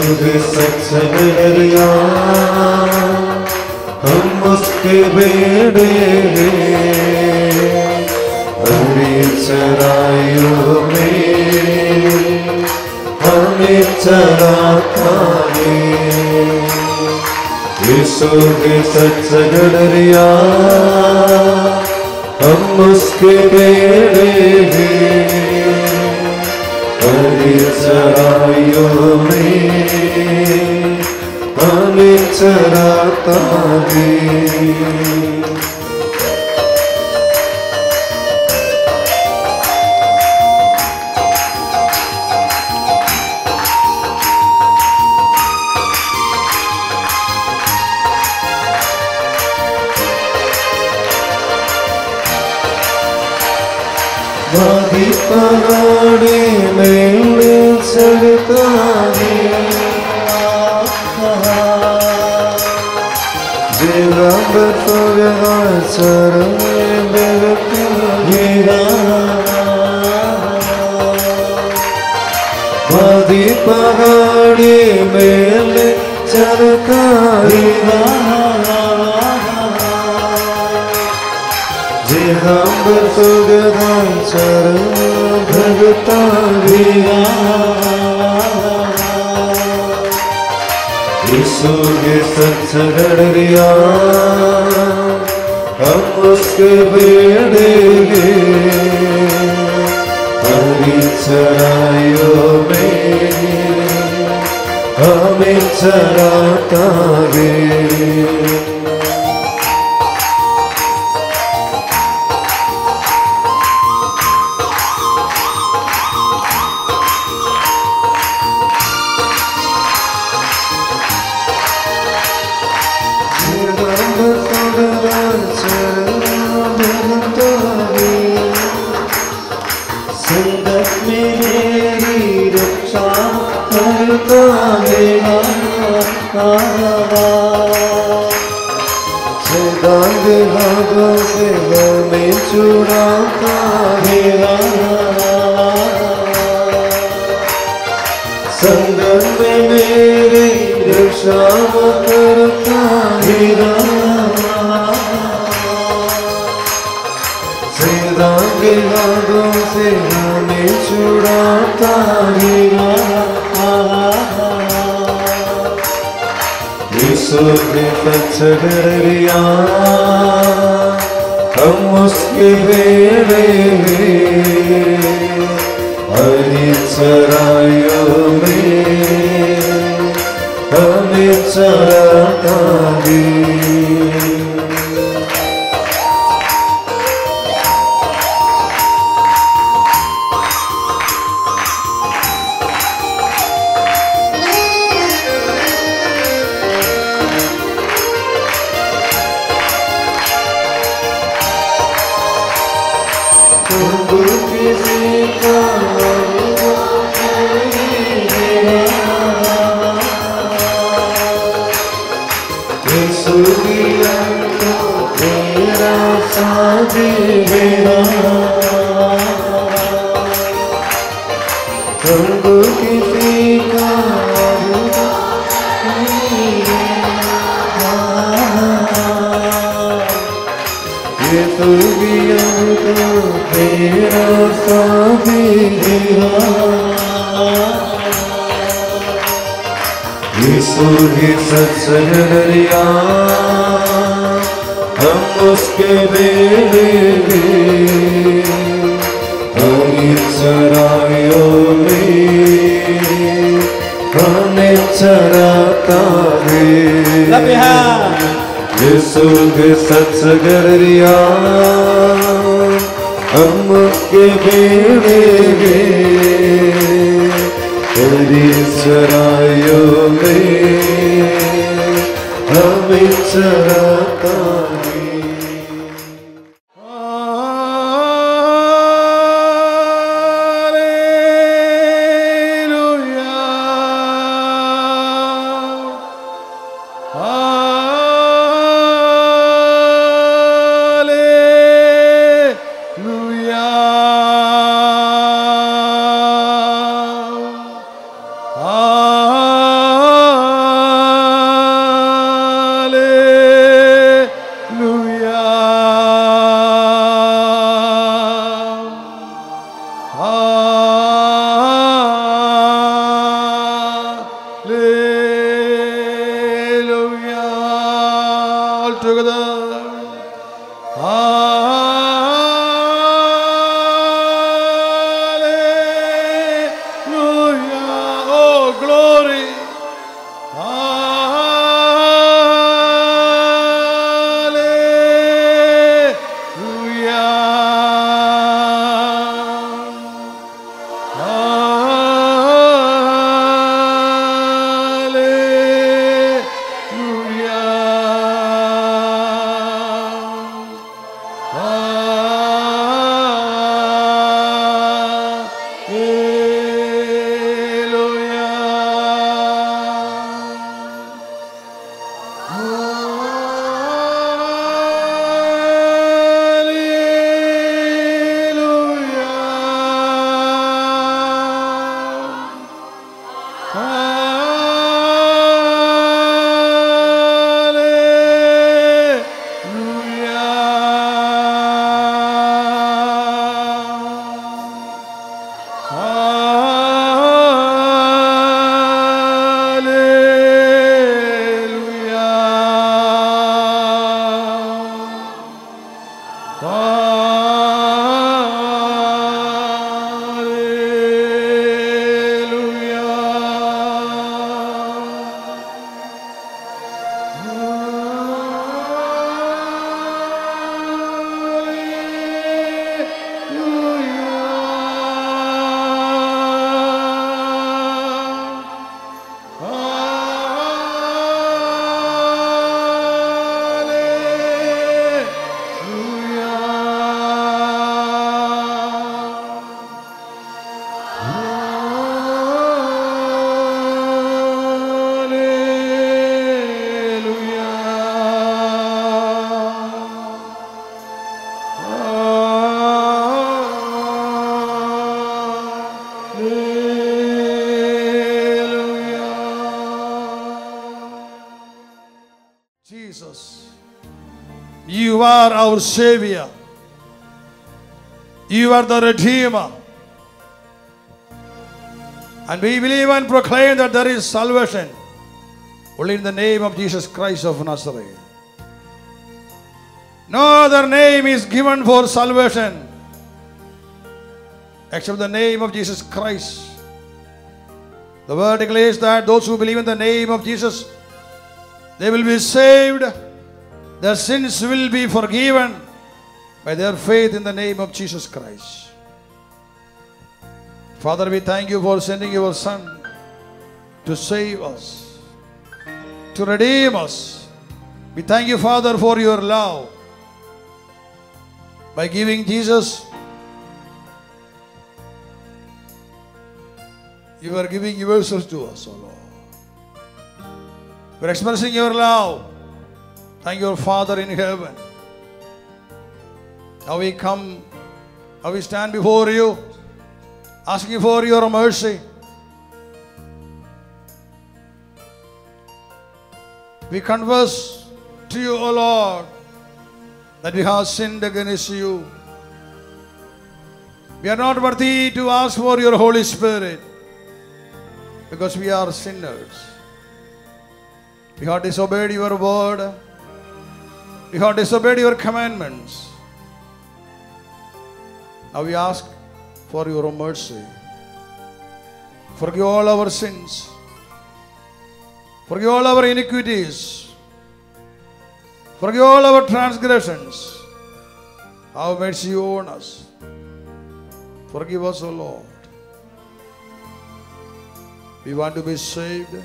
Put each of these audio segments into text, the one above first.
के सत्संगरिया हम उसके बेड़े हरी चराइयों में हमें चराता है। यीशु के सत्संगरिया हम उसके बेड़े हरी चराइयों में हमें चराता है। वादी पहाड़ी में चढ़ता है जिला बतौरा चरण बेगा वादी पहाड़ी में चढ़ता है हम सुगधाम चरण भगता गिरा। यीशु के सत्संगरिया हम उसके बेड़े हरी चराइयों में हमें चराता है। संगत में मेरी रक्षा करता है सदांग भागों से हमें चुराता है। संगत में मेरी रक्षा करता है के हाथों से हमें छुड़ाता है। यीशु के सत्संगरिया हम उसके बेड़े हरी चराइयों में हमें चराता है। यीशु के सत्संगरिया हम उसके बेड़े हरी चराइयों में हमें चराता है। यीशु के सत्संगरिया हम उसके बेड़े हरी चराइयों में हमें चराता है। Oh, glory. Jesus, you are our Savior. You are the Redeemer. And we believe and proclaim that there is salvation only in the name of Jesus Christ of Nazareth. No other name is given for salvation except the name of Jesus Christ. The word declares that those who believe in the name of Jesus, they will be saved. Their sins will be forgiven by their faith in the name of Jesus Christ. Father, we thank you for sending your Son to save us, to redeem us. We thank you, Father, for your love. By giving Jesus, you are giving yourself to us, O Lord. We are expressing your love. Thank your Father in heaven. Now we come, now we stand before you, asking for your mercy. We confess to you, O Lord, that we have sinned against you. We are not worthy to ask for your Holy Spirit because we are sinners. We have disobeyed your word. We have disobeyed your commandments. Now we ask for your mercy. Forgive all our sins. Forgive all our iniquities. Forgive all our transgressions. Have mercy on us. Forgive us, O Lord. We want to be saved,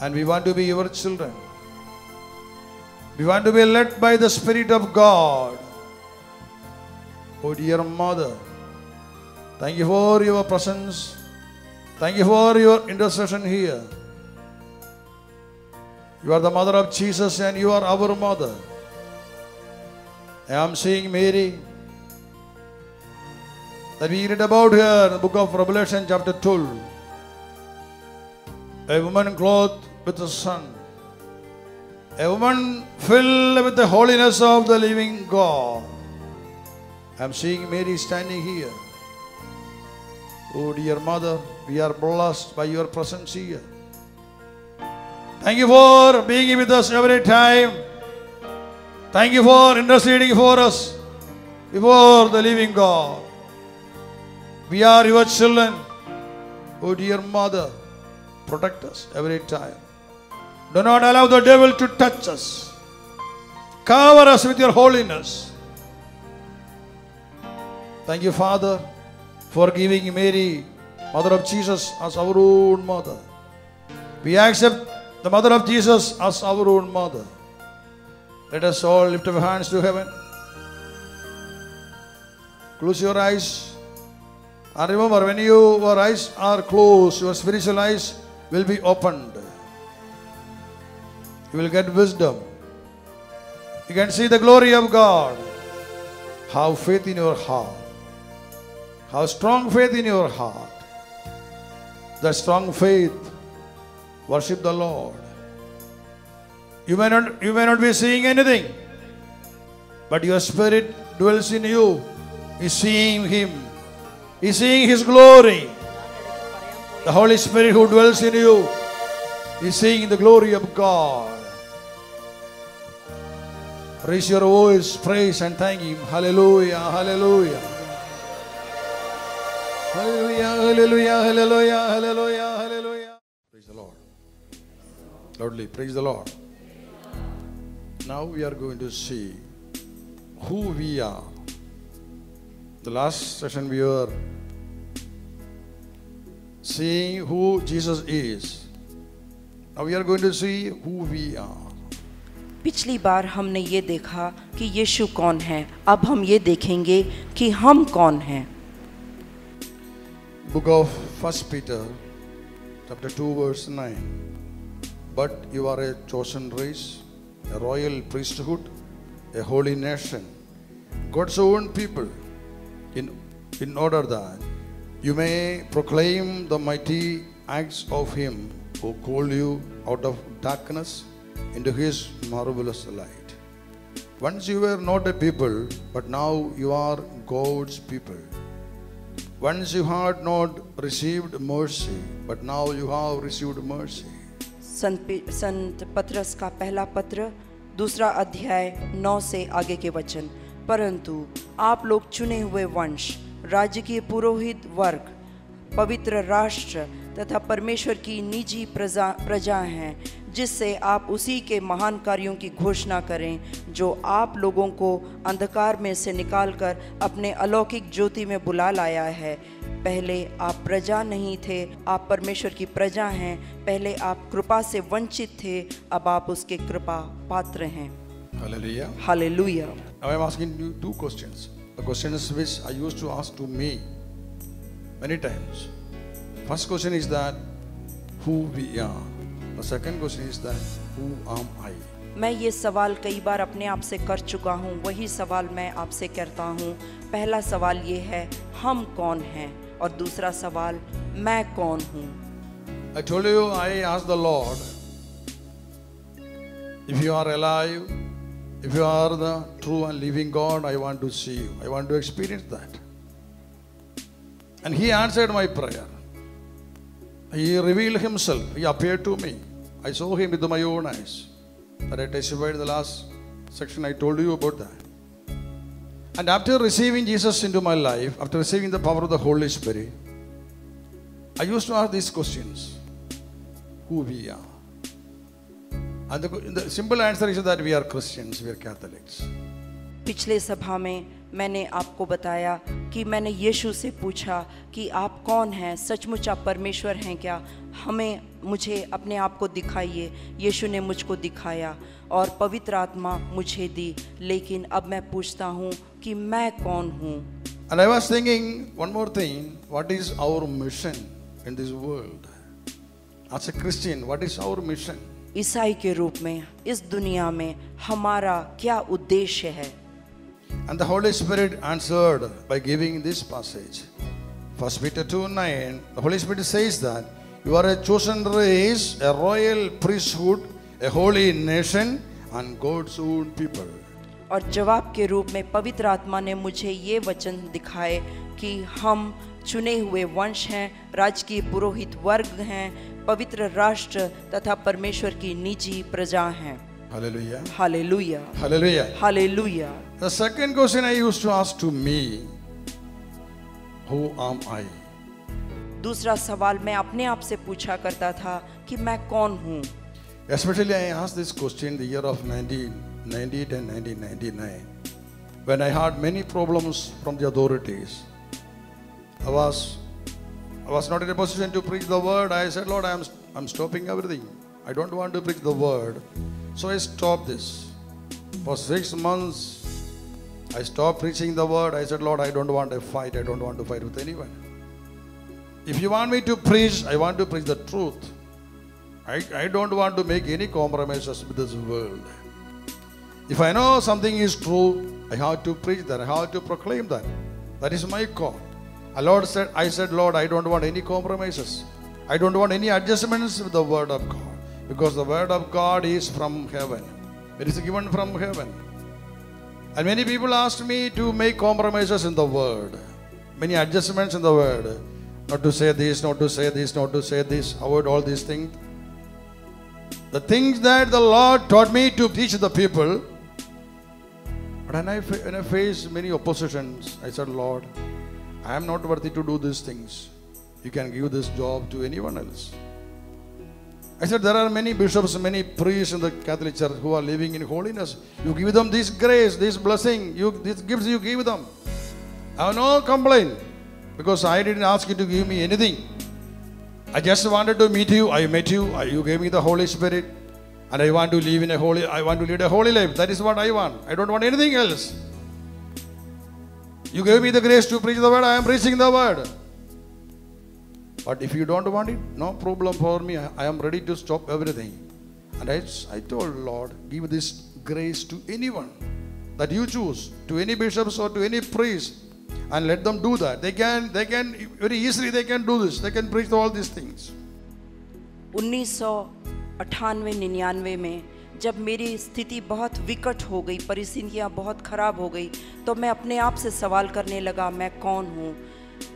and we want to be your children. We want to be led by the Spirit of God. Oh dear Mother, thank you for your presence. Thank you for your intercession here. You are the mother of Jesus and you are our mother. I am seeing Mary, that we read about her in the book of Revelation chapter 12. A woman clothed with the sun. A woman filled with the holiness of the living God. I am seeing Mary standing here. Oh dear Mother, we are blessed by your presence here. Thank you for being with us every time. Thank you for interceding for us before the living God. We are your children. Oh dear Mother, protect us every time. Do not allow the devil to touch us. Cover us with your holiness. Thank you, Father, for giving Mary, Mother of Jesus, as our own mother. We accept the Mother of Jesus as our own mother. Let us all lift our hands to heaven. Close your eyes. And remember, when your eyes are closed, your spiritual eyes will be opened. You will get wisdom. You can see the glory of God. Have faith in your heart. Have strong faith in your heart. The strong faith, worship the Lord. You may not be seeing anything, but your spirit dwells in you. Is seeing Him. Is seeing His glory. The Holy Spirit who dwells in you is seeing the glory of God. Raise your voice, praise and thank Him. Hallelujah, hallelujah. Hallelujah, hallelujah, hallelujah, hallelujah, hallelujah. Praise the Lord. Loudly, praise the Lord. Now we are going to see who we are. The last session we were seeing who Jesus is. Now we are going to see who we are. पिछली बार हमने ये देखा कि यीशु कौन है. अब हम ये देखेंगे कि हम कौन हैं. Book of 1 Peter, chapter 2, verse 9. But you are a chosen race, a royal priesthood, a holy nation, God's own people, in order that you may proclaim the mighty acts of Him who called you out of darkness into His marvelous light. Once you were not a people, but now you are God's people. Once you had not received mercy, but now you have received mercy. संत पत्रस का पहला पत्र, दूसरा अध्याय 9 से आगे के वचन. परंतु आप लोग चुने हुए वंश, राजकीय पुरोहित वर्ग, पवित्र राष्ट्र तथा परमेश्वर की निजी प्रजा हैं, जिससे आप उसी के महान कार्यों की घोषणा करें जो आप लोगों को अंधकार में से निकालकर अपने अलौकिक ज्योति में बुला लाया है. पहले आप प्रजा नहीं थे, आप परमेश्वर की प्रजा हैं. पहले आप कृपा से वंचित थे, अब आप उसके कृपा पात्र हैं. Hallelujah. Hallelujah. Now I am asking you two questions. The questions which I used to ask to me many times. First question is that who we are. The second question is that who am I. मैं ये सवाल कई बार अपने आप से कर चुका हूँ. वही सवाल मैं आपसे करता हूँ. पहला सवाल ये है, हम कौन हैं, और दूसरा सवाल, मैं कौन हूँ. I told you, I asked the Lord, if you are alive, if you are the true and living God, I want to see you. I want to experience that. And He answered my prayer. He revealed Himself. He appeared to me. I saw Him with my own eyes. That I testified in the last section. I told you about that. And after receiving Jesus into my life, after receiving the power of the Holy Spirit, I used to ask these questions. Who we are. And the simple answer is that we are Christians, we are Catholics. पिछले सभा में मैंने आपको बताया कि मैंने यीशु से पूछा कि आप कौन हैं, सचमुच आप परमेश्वर हैं क्या, मुझे अपने आप को दिखाइए. यीशु ने मुझको दिखाया और पवित्र आत्मा मुझे दी. लेकिन अब मैं पूछता हूँ कि मैं कौन हूँ. And I was thinking one more thing, what is our mission in this world? As a Christian, what is our mission? ईसाई के रूप में इस दुनिया में हमारा क्या उद्देश्य है. And the Holy Spirit answered by giving this passage. 1 Peter 2:9, the Holy Spirit says that you are a chosen race, a royal priesthood, a holy nation, and God's own people. और जवाब के रूप में पवित्र आत्मा ने मुझे ये वचन दिखाए कि हम चुने हुए वंश हैं, राजकीय पुरोहित वर्ग हैं, पवित्र राष्ट्र तथा परमेश्वर की निजी प्रजा हैं. Hallelujah. Hallelujah, Hallelujah. Hallelujah. The second question I used to ask to me, who am I? दूसरा सवाल मैं अपने आप से पूछा करता था कि मैं कौन हूँ। Especially I asked this question the year of 1990 and 1999, when I had many problems from the authorities. I was not in a position to preach the word. I said, Lord, I'm stopping everything. I don't want to preach the word. So I stopped this. For 6 months, I stopped preaching the word. I said, Lord, I don't want a fight. I don't want to fight with anyone. If you want me to preach, I want to preach the truth. I don't want to make any compromises with this world. If I know something is true, I have to preach that. I have to proclaim that. That is my call. I said, Lord, I don't want any compromises. I don't want any adjustments with the word of God. Because the word of God is from heaven. It is given from heaven. And many people asked me to make compromises in the word. Many adjustments in the word. Not to say this, not to say this, not to say this. Avoid all these things. The things that the Lord taught me to teach the people. But when I faced many oppositions, I said, Lord, I am not worthy to do these things. You can give this job to anyone else. I said, there are many bishops, many priests in the Catholic Church who are living in holiness. You give them this grace, this blessing, these gifts you give them. I have no complaint because I didn't ask you to give me anything. I just wanted to meet you. I met you. You gave me the Holy Spirit, and I want to lead a holy life. That is what I want. I don't want anything else. You gave me the grace to preach the word. I am preaching the word. But if you don't want it, no problem for me. I am ready to stop everything. And I told Lord, give this grace to anyone that you choose, to any bishops or to any priest, and let them do that. They can very easily they can do this. They can preach all these things. 1998-99 में जब मेरी स्थिति बहुत विकट हो गई, परिस्थितियाँ बहुत खराब हो गई, तो मैं अपने आप से सवाल करने लगा, मैं कौन हूँ?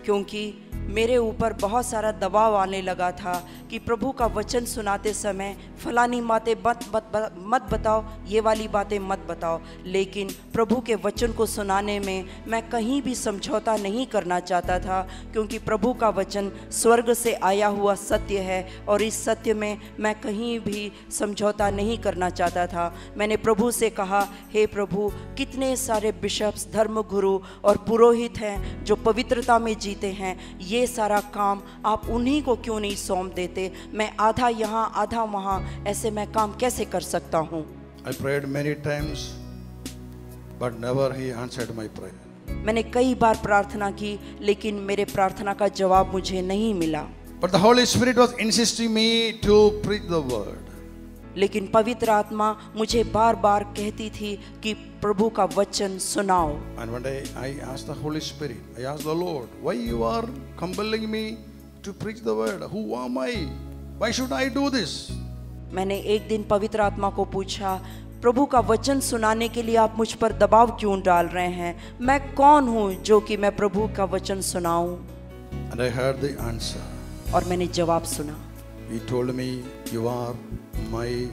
क्योंकि मेरे ऊपर बहुत सारा दबाव आने लगा था कि प्रभु का वचन सुनाते समय फलानी बातें मत बताओ, ये वाली बातें मत बताओ। लेकिन प्रभु के वचन को सुनाने में मैं कहीं भी समझौता नहीं करना चाहता था, क्योंकि प्रभु का वचन स्वर्ग से आया हुआ सत्य है और इस सत्य में मैं कहीं भी समझौता नहीं करना चाहता था। मैंने प्रभु से कहा, हे प्रभु, कितने सारे बिशप्स, धर्मगुरु और पुरोहित हैं जो पवित्रता में जीते हैं, ये सारा काम आप उन्हीं को क्यों नहीं सौंप देते? मैं आधा यहाँ आधा वहाँ, ऐसे मैं काम कैसे कर सकता हूँ? I prayed many times, but never he answered my prayer. मैंने कई बार प्रार्थना की, लेकिन मेरे प्रार्थना का जवाब मुझे नहीं मिला। But the Holy Spirit was insisting me to preach the word. लेकिन पवित्र आत्मा मुझे बार बार कहती थी कि प्रभु का वचन सुनाओ। And one day I asked the Holy Spirit, I asked the Lord, why you are compelling me to preach the word? Who am I? Why should I do this? मैंने एक दिन पवित्र आत्मा को पूछा, प्रभु का वचन सुनाने के लिए आप मुझ पर दबाव क्यों डाल रहे हैं? मैं कौन हूँ जो कि मैं प्रभु का वचन सुनाऊं? And I heard the answer. और मैंने जवाब सुना। He told me, you are my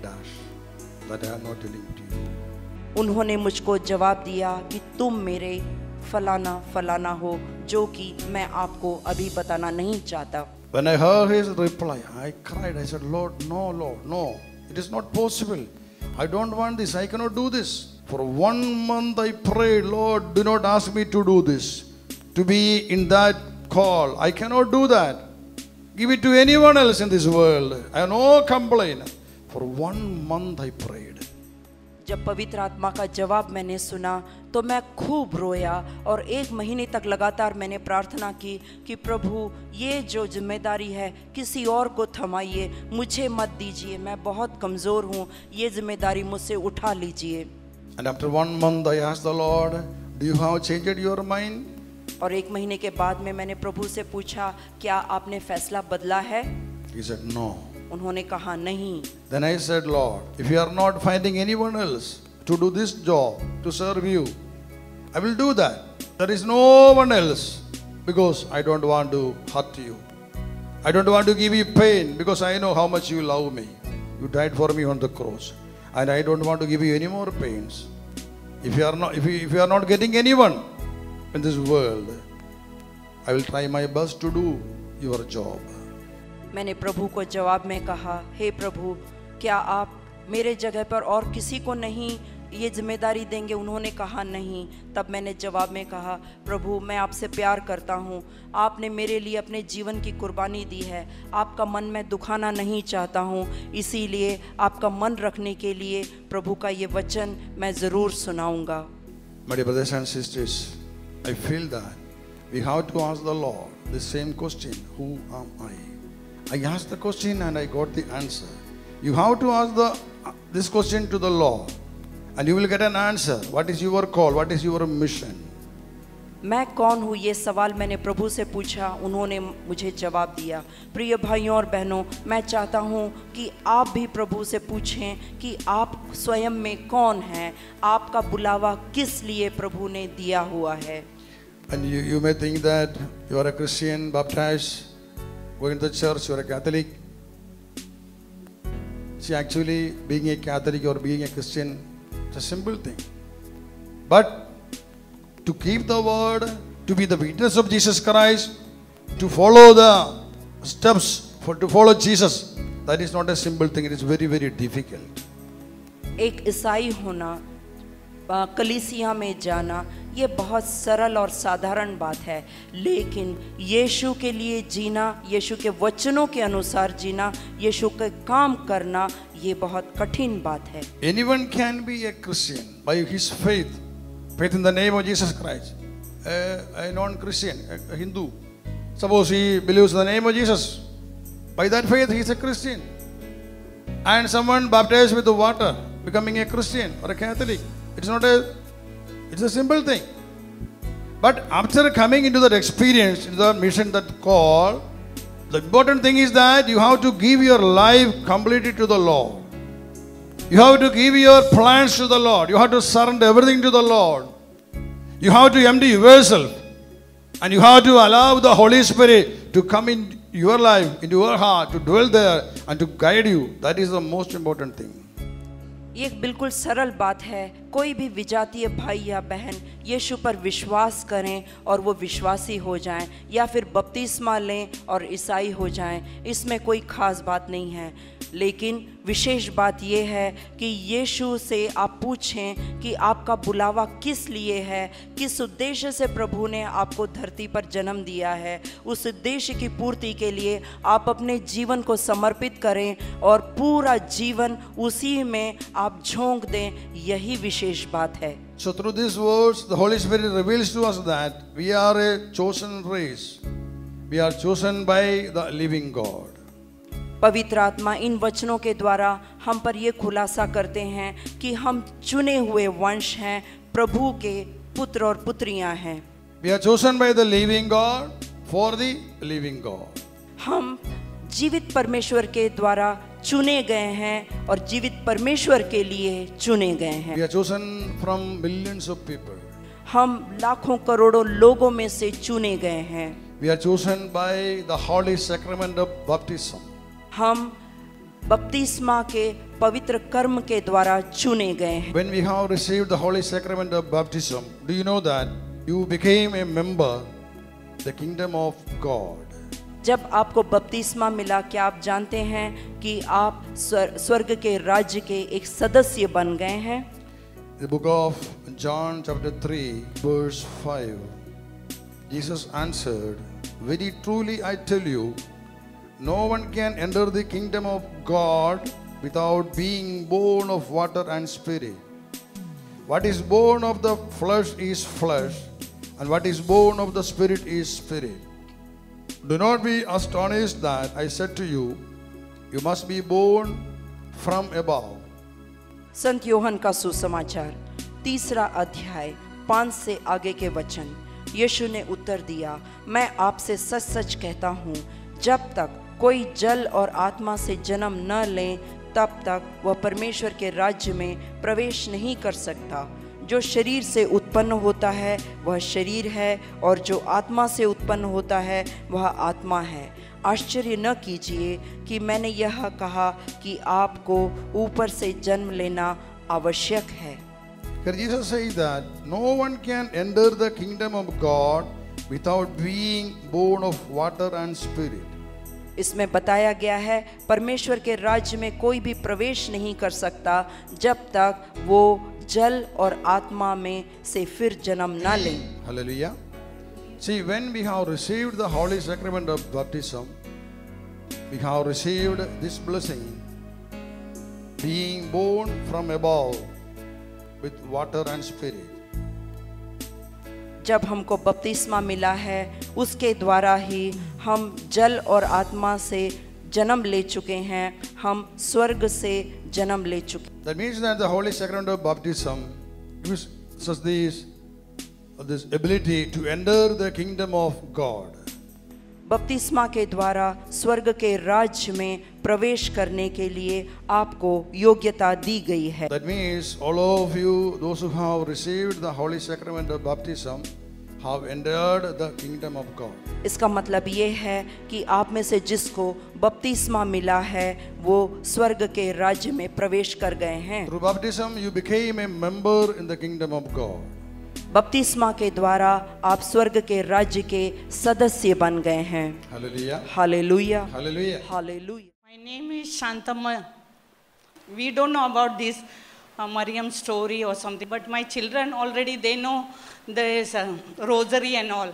dash, that I am not telling to you. उन्होंने मुझको जवाब दिया कि तुम मेरे फलाना फलाना हो, जो कि मैं आपको अभी बताना नहीं चाहता। When I heard his reply, I cried. I said, Lord, no. It is not possible. I don't want this. I cannot do this. For 1 month I prayed, Lord, do not ask me to do this, to be in that call. I cannot do that. Give it to anyone else in this world. I have no complaint. For 1 month I prayed. जब पवित्र आत्मा का जवाब मैंने सुना तो मैं खूब रोया और 1 महीने तक लगातार मैंने प्रार्थना की कि प्रभु, ये जो जिम्मेदारी है किसी और को थमाइए, मुझे मत दीजिए, मैं बहुत कमज़ोर हूँ, ये जिम्मेदारी मुझसे उठा लीजिए। And after 1 month I asked the Lord, do you have changed your mind? और 1 महीने के बाद में मैंने प्रभु से पूछा, क्या आपने फैसला बदला है? He said, no. उन्होंने कहा नहीं। Then I said, Lord, if you are not finding anyone else to do this job, to serve you, I will do that. There is no one else, because I don't want to hurt you. I don't want to give you pain, because I know how much you love me. You died for me on the cross. and I don't want to give you any more pains. If you are not getting anyone in this world, I will try my best to do your job. मैंने प्रभु को जवाब में कहा, हे प्रभु, क्या आप मेरे जगह पर और किसी को नहीं ये जिम्मेदारी देंगे? उन्होंने कहा नहीं। तब मैंने जवाब में कहा, प्रभु मैं आपसे प्यार करता हूँ, आपने मेरे लिए अपने जीवन की कुर्बानी दी है, आपका मन मैं दुखाना नहीं चाहता हूँ, इसीलिए आपका मन रखने के लिए प्रभु का ये वचन मैं ज़रूर सुनाऊंगा। My dear brothers and sisters, I feel that we have to ask the Lord the same question, who am I? I asked the question and I got the answer. You have to ask this question to the Lord and you will get an answer. What is your call? What is your mission? मैं कौन हूँ, ये सवाल मैंने प्रभु से पूछा, उन्होंने मुझे जवाब दिया। प्रिय भाइयों और बहनों, मैं चाहता हूँ कि आप भी प्रभु से पूछें कि आप स्वयं में कौन हैं, आपका बुलावा किस लिए प्रभु ने दिया हुआ है। And you may think that you are a Christian, baptized, going to the church, you are a Catholic. See, actually, being a Catholic or being a Christian, it's a simple thing. But to keep the word, to be the witness of Jesus Christ, to follow the steps, to follow Jesus, that is not a simple thing. It is very, very difficult. एक ईसाई होना, कलीसिया में जाना, ये बहुत सरल और साधारण बात है, लेकिन यीशु के लिए जीना, यीशु के वचनों के अनुसार जीना, यीशु के काम करना, ये बहुत कठिन बात है। Anyone can be a Christian by his faith in the name of Jesus Christ. A non-Christian, a Hindu, suppose he believes in the name of Jesus, by that faith he is a Christian. And someone baptized with the water, becoming a Christian or a Catholic, it's a simple thing. But after coming into that experience, into the mission, that call, the important thing is that you have to give your life completely to the Lord. You have to give your plans to the Lord. You have to surrender everything to the Lord. You have to empty yourself. And you have to allow the Holy Spirit to come in your life, into your heart, to dwell there and to guide you. That is the most important thing. ये एक बिल्कुल सरल बात है। कोई भी विजातीय भाई या बहन यीशु पर विश्वास करें और वो विश्वासी हो जाएं, या फिर बपतिस्मा लें और ईसाई हो जाएं, इसमें कोई खास बात नहीं है। लेकिन विशेष बात यह है कि यीशु से आप पूछें कि आपका बुलावा किस लिए है, किस उद्देश्य से प्रभु ने आपको धरती पर जन्म दिया है। उस उद्देश्य की पूर्ति के लिए आप अपने जीवन को समर्पित करें और पूरा जीवन उसी में आप झोंक दें, यही विशेष बात है। So through these words, the Holy Spirit reveals to us that we are a chosen race. We are chosen by the living God. पवित्र आत्मा इन वचनों के द्वारा हम पर ये खुलासा करते हैं कि हम चुने हुए वंश हैं, प्रभु के पुत्र और पुत्रियां हैं। We are chosen by the living God for the living God. हम जीवित परमेश्वर के द्वारा चुने गए हैं और जीवित परमेश्वर के लिए चुने गए हैं। We are chosen from millions of people. हम लाखों करोड़ों लोगों में से चुने गए हैं। We are chosen by the holy sacrament of baptism. हम बपतिस्मा के पवित्र कर्म के द्वारा चुने गए हैं। When we have received the holy sacrament of baptism, do you know that you became a member the kingdom of God? जब आपको बपतिस्मा मिला, क्या आप जानते हैं कि आप स्वर्ग के राज्य के एक सदस्य बन गए हैं? The book of John chapter 3 verse 5, Jesus answered, very truly I tell you, no one can enter the kingdom of God without being born of water and spirit. What is born of the flesh is flesh, and what is born of the spirit is spirit. Do not be astonished that I said to you, you must be born from above. संत योहन का सुसमाचार 3 अध्याय 5 से आगे के वचन। यीशु ने उत्तर दिया, मैं आपसे सच सच कहता हूँ, जब तक कोई जल और आत्मा से जन्म न ले, तब तक वह परमेश्वर के राज्य में प्रवेश नहीं कर सकता। जो शरीर से उत्पन्न होता है वह शरीर है, और जो आत्मा से उत्पन्न होता है वह आत्मा है। आश्चर्य न कीजिए कि मैंने यह कहा कि आपको ऊपर से जन्म लेना आवश्यक है। Here Jesus says that no one can enter the kingdom of God without being born of water and spirit. इसमें बताया गया है परमेश्वर के राज्य में कोई भी प्रवेश नहीं कर सकता जब तक वो जल और आत्मा में से फिर जन्म ना ले। Hallelujah. See, when we have received the holy sacrament of baptism, we have received this blessing, being born from above with water and spirit. जब हमको बपतिस्मा मिला है उसके द्वारा ही हम जल और आत्मा से जन्म ले चुके हैं, हम स्वर्ग से जन्म ले चुके। That means that the holy sacrament of baptism gives us this ability to enter the kingdom of God. बपतिस्मा के द्वारा स्वर्ग के राज्य में प्रवेश करने के लिए आपको योग्यता दी गई है। That means all of you, those who have received the holy sacrament of baptism, have entered the kingdom of God. इसका मतलब ये है कि आप में से जिसको बपतिस्मा मिला है वो स्वर्ग के राज्य में प्रवेश कर गए हैं। Through baptism, you became a member in the kingdom of God. बपतिस्मा के द्वारा आप स्वर्ग के राज्य के सदस्य बन गए हैं। Hallelujah. Hallelujah, Hallelujah. Hallelujah. My name is Shantamma. We don't know about this Mariam story or something, but my children already they know there is a rosary and all.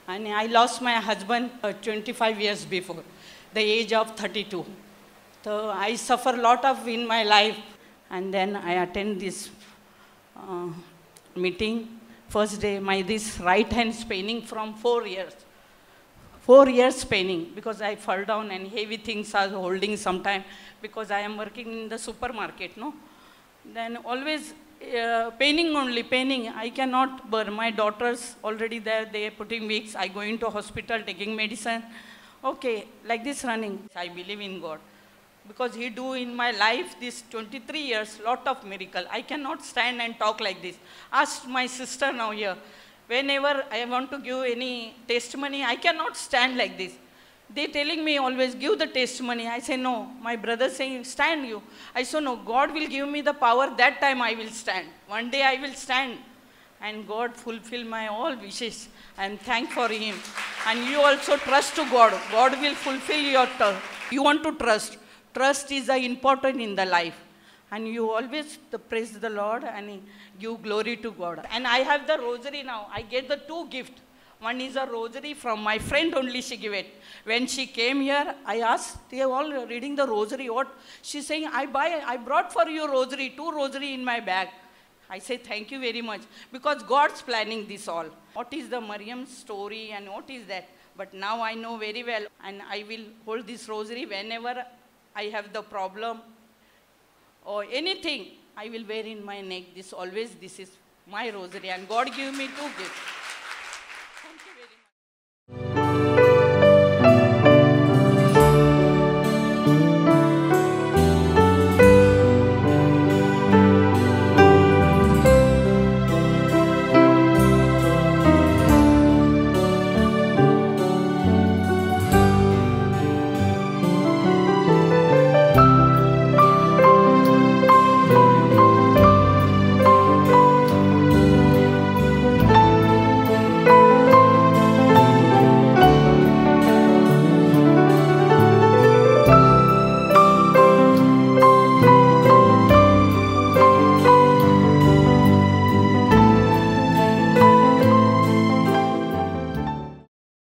And I lost my husband 25 years before, the age of 32. So I suffer a lot of in my life, and then I attend this meeting. First day, my this right hand is paining from 4 years. 4 years paining because I fall down and heavy things are holding sometime because I am working in the supermarket, no? Then always paining only, paining. I cannot bear. My daughters already there, they are putting weeks. I go into hospital taking medicine. Okay, like this running. I believe in God. Because he do in my life this 23 years, lot of miracle. I cannot stand and talk like this. Ask my sister now here. Whenever I want to give any testimony, I cannot stand like this. They telling me always, give the testimony. I say, no. My brother saying, stand you. I say, no, God will give me the power. That time I will stand. One day I will stand. And God fulfill my all wishes. I am thankful for him. And you also trust to God. God will fulfill your you want to trust. Trust is important in the life. And you always praise the Lord and give glory to God. And I have the rosary now. I get the 2 gifts. One is a rosary from my friend only she gave it. When she came here, I asked, they are all reading the rosary. What? She's saying, I brought for you rosary, 2 rosary in my bag. I say, thank you very much. Because God's planning this all. What is the Mariam story and what is that? But now I know very well. And I will hold this rosary whenever I have the problem or anything, I will wear in my neck. This is my rosary. And God give me 2 gifts.